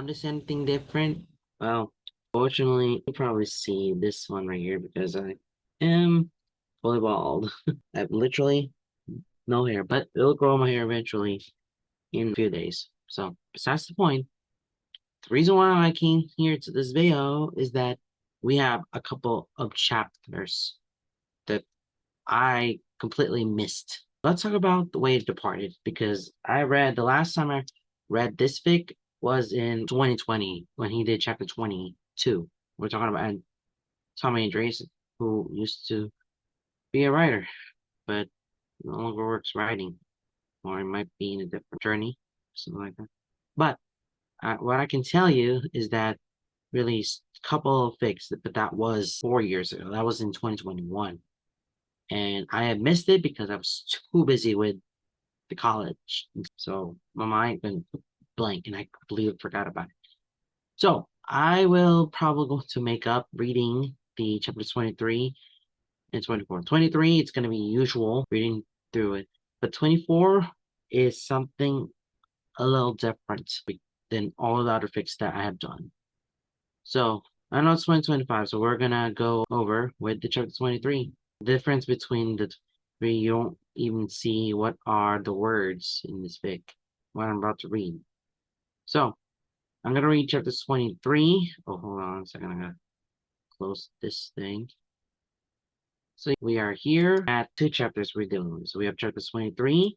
Notice anything different? Well, fortunately, you probably see this one right here because I am fully bald. I have literally no hair, but it'll grow my hair eventually in a few days. So, besides the point, the reason why I came here to this video is that we have a couple of chapters that I completely missed. Let's talk about The Way It Departed because I read the last time I read this fic was in 2020 when he did chapter 22. We're talking about Tommy Andres, who used to be a writer, but no longer works writing, or he might be in a different journey, something like that. But what I can tell you is that released a couple of fics, but that was 4 years ago. That was in 2021. And I had missed it because I was too busy with the college. So my mind went blank and I completely forgot about it. So I will probably go to make up reading the chapter 23 and 24. 23, it's going to be usual reading through it. But 24 is something a little different than all the other fics that I have done. So I know it's 2025, so we're going to go over with the chapter 23. The difference between the three, you don't even see what are the words in this fic, what I'm about to read. So I'm gonna read chapter 23. Oh, hold on a second, I'm gonna close this thing. So we are here at two chapters we're dealing with. So we have chapter 23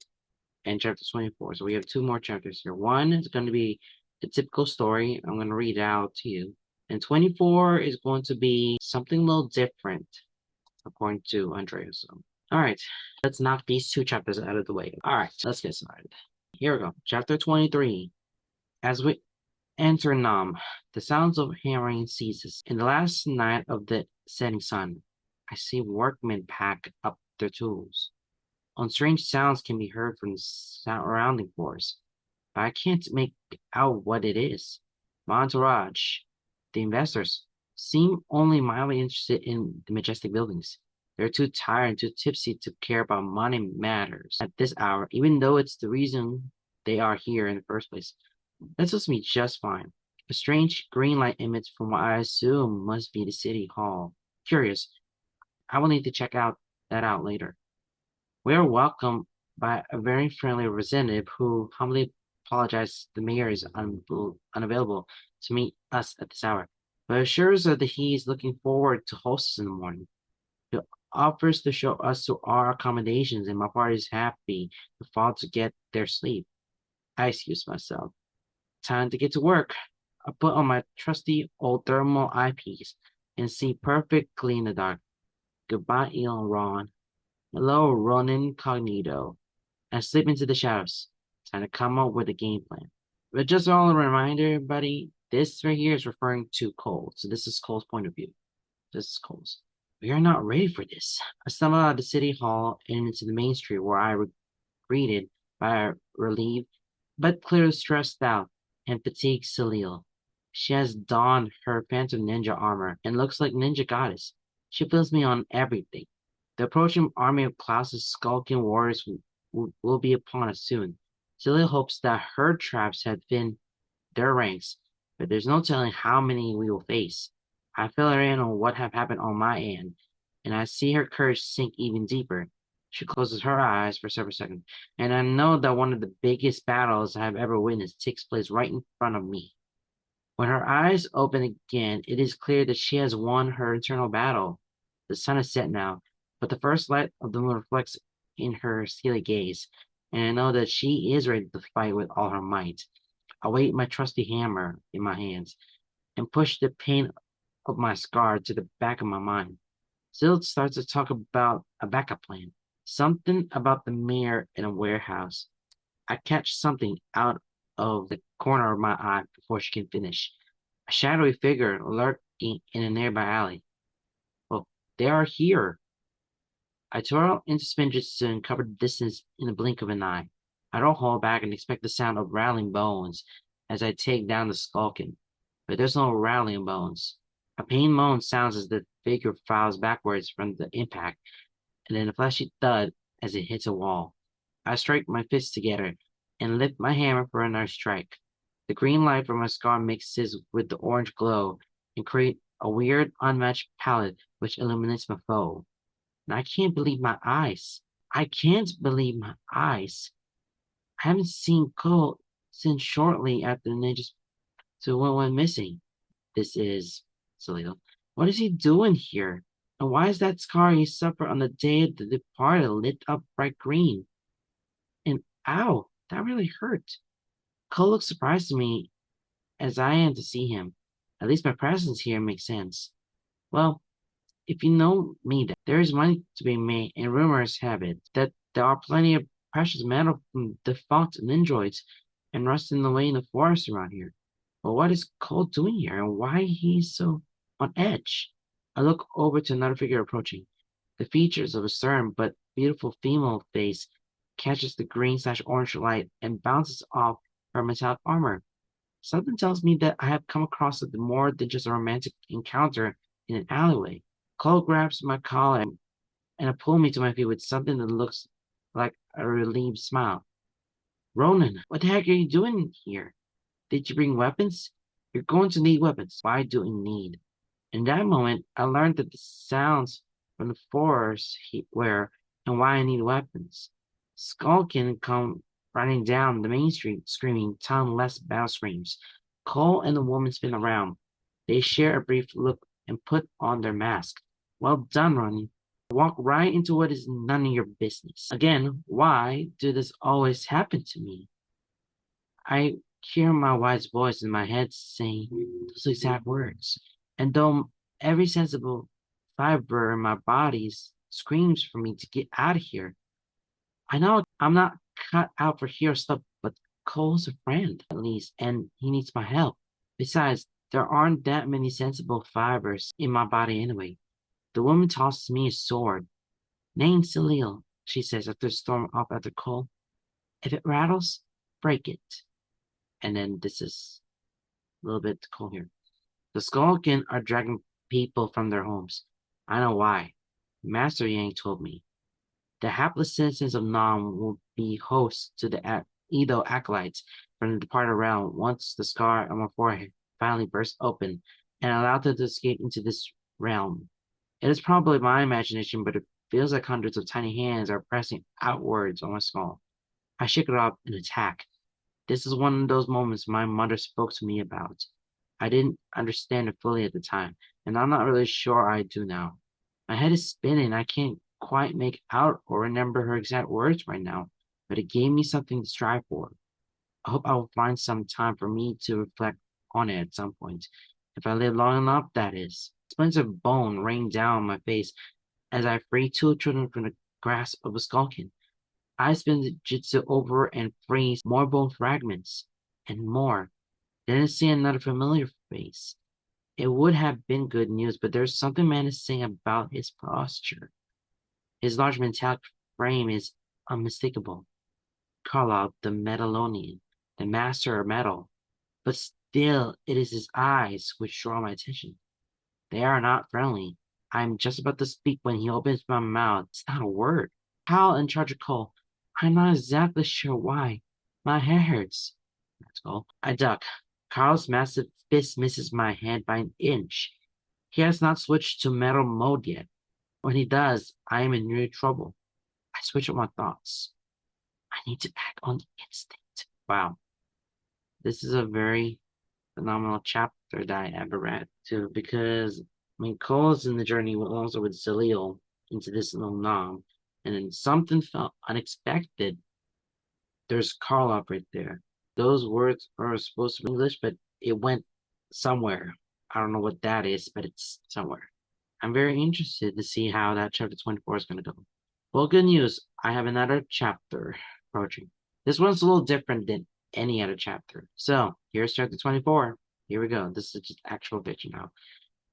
and chapter 24. So we have two more chapters here. One is going to be the typical story. I'm going to read it out to you. And 24 is going to be something a little different, according to Andrea. So, all right, let's knock these two chapters out of the way. All right, let's get started. Here we go. Chapter 23. As we enter Nam, the sounds of hammering ceases. In the last night of the setting sun, I see workmen pack up their tools. Strange sounds can be heard from the surrounding forest, but I can't make out what it is. My entourage, the investors, seem only mildly interested in the majestic buildings. They're too tired and too tipsy to care about money matters at this hour, even though it's the reason they are here in the first place. That suits me just fine. A strange green light emits from what I assume must be the city hall. Curious, I will need to check that out later. We are welcomed by a very friendly representative who humbly apologizes the mayor is unavailable to meet us at this hour, but assures us that he is looking forward to host us in the morning. He offers to show us to our accommodations, and my party is happy to fall to get their sleep. I excuse myself. Time to get to work. I put on my trusty old thermal eyepiece and see perfectly in the dark. Goodbye, Elon Ron. Hello, Ronin Incognito. I slip into the shadows, trying to come up with a game plan. But just all a reminder, everybody, this right here is referring to Cole. So this is Cole's point of view. This is Cole's. We are not ready for this. I stumble out of the city hall and into the main street where I was greeted by a relieved, but clearly stressed out and fatigued Salil. She has donned her phantom ninja armor and looks like ninja goddess. She fills me on everything. The approaching army of Klaus's skulking warriors will be upon us soon. Celia hopes that her traps have thinned their ranks, but there's no telling how many we will face. I fill her in on what have happened on my end, and I see her courage sink even deeper. She closes her eyes for several seconds, and I know that one of the biggest battles I have ever witnessed takes place right in front of me. When her eyes open again, it is clear that she has won her internal battle. The sun is set now, but the first light of the moon reflects in her steely gaze, and I know that she is ready to fight with all her might. I weight my trusty hammer in my hands and push the pain of my scar to the back of my mind. Silt starts to talk about a backup plan, something about the mayor in a warehouse. I catch something out of the corner of my eye before she can finish. A shadowy figure lurking in a nearby alley. Oh, they are here. I twirl into spinjitzu and cover the distance in the blink of an eye. I don't hold back and expect the sound of rattling bones as I take down the skulking, but there's no rattling bones. A pain moan sounds as the figure files backwards from the impact, and then a flashy thud as it hits a wall. I strike my fists together and lift my hammer for another strike. The green light from my scar mixes with the orange glow and create a weird, unmatched palette which illuminates my foe. And I can't believe my eyes. I can't believe my eyes. I haven't seen Cole since shortly after the ninjas so went missing. This is Salil. What is he doing here? And why is that scar he suffered on the day of the departed lit up bright green? And ow, that really hurt. Cole looks surprised to me as I am to see him. At least my presence here makes sense. Well, if you know me, there is money to be made, and rumors have it that there are plenty of precious metal from defunct ninjoids and rusting away in the forest around here. But what is Cole doing here, and why he's so on edge? I look over to another figure approaching. The features of a stern but beautiful female face catches the green/orange light and bounces off her metallic armor. Something tells me that I have come across it more than just a romantic encounter in an alleyway. Cole grabs my collar and pulls me to my feet with something that looks like a relieved smile. Ronan, what the heck are you doing here? Did you bring weapons? You're going to need weapons. Why do you need? In that moment, I learned that the sounds from the forest were and why I need weapons. Skulkin come running down the main street, screaming tongue-less battle screams. Cole and the woman spin around. They share a brief look and put on their mask. Well done, Ronnie. Walk right into what is none of your business. Again, why do this always happen to me? I hear my wife's voice in my head saying those exact words. And though every sensible fiber in my body screams for me to get out of here, I know I'm not cut out for hero stuff, but Cole's a friend, at least, and he needs my help. Besides, there aren't that many sensible fibers in my body anyway. The woman tosses me a sword. Name Salil, she says after storm up after Cole. If it rattles, break it. And then this is a little bit Cole here. The Skulkin are dragging people from their homes. I know why. Master Yang told me. The hapless citizens of Nam will be hosts to the Edo acolytes from the departed realm once the scar on my forehead finally bursts open and allowed them to escape into this realm. It is probably my imagination, but it feels like hundreds of tiny hands are pressing outwards on my skull. I shake it off and attack. This is one of those moments my mother spoke to me about. I didn't understand it fully at the time, and I'm not really sure I do now. My head is spinning. I can't quite make out or remember her exact words right now, but it gave me something to strive for. I hope I will find some time for me to reflect on it at some point. If I live long enough, that is. Splints of bone rain down my face as I free two children from the grasp of a skulkin. I spin the jutsu over and freeze more bone fragments and more. Then I see another familiar face. It would have been good news, but there's something menacing about his posture. His large metallic frame is unmistakable. Call out the Metalonian, the master of metal. But still, it is his eyes which draw my attention. They are not friendly. I'm just about to speak when he opens my mouth. It's not a word. Kyle in charge of Cole. I'm not exactly sure why. My hair hurts. That's all. I duck. Carl's massive fist misses my hand by an inch. He has not switched to metal mode yet. When he does, I am in real trouble. I switch up my thoughts. I need to act on instinct. Wow. This is a very phenomenal chapter that I ever read too, because Cole's in the journey also with Salil into this little nom, and then something felt unexpected. There's Carl up right there. Those words are supposed to be English, but it went somewhere. I don't know what that is, but it's somewhere. I'm very interested to see how that chapter 24 is going to go. Well, good news. I have another chapter approaching. This one's a little different than any other chapter. So here's chapter 24. Here we go. This is just actual fiction now.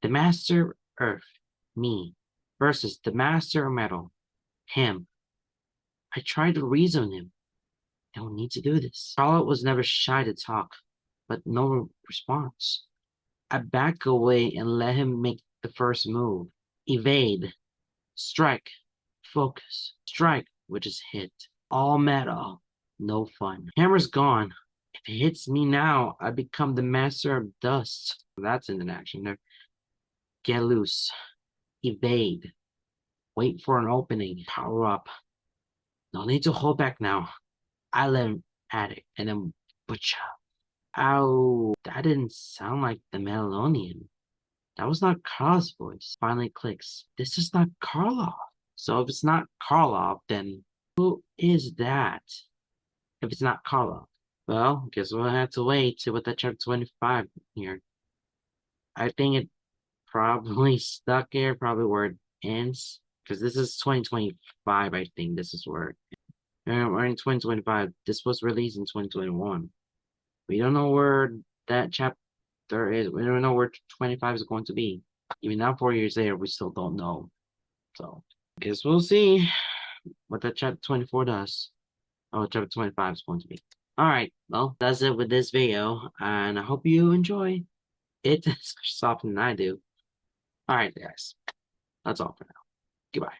The Master Earth, me, versus the Master Metal, him. I tried to reason with him. I don't need to do this. Charlotte was never shy to talk, but no response. I back away and let him make the first move. Evade. Strike. Focus. Strike, which is hit. All metal. No fun. Hammer's gone. It If it hits me now, I become the master of dust. That's in action there. Get loose. Evade. Wait for an opening. Power up. No need to hold back now. I let him at it and then butcha. Ow. That didn't sound like the Melonian. That was not Carl's voice. Finally clicks. This is not Karlov. So if it's not Karlov, then who is that? If it's not Karlov. Well, guess we'll have to wait to what that chapter 25 here. I think it probably stuck here, probably where it ends. Because this is 2025, I think this is where. We're in 2025. This was released in 2021. We don't know where that chapter is. We don't know where 25 is going to be. Even now, 4 years later, we still don't know. So, guess we'll see what that chapter 24 does. Oh, chapter 25 is going to be. Alright, well, that's it with this video, and I hope you enjoy it as often than I do. Alright, guys, that's all for now. Goodbye.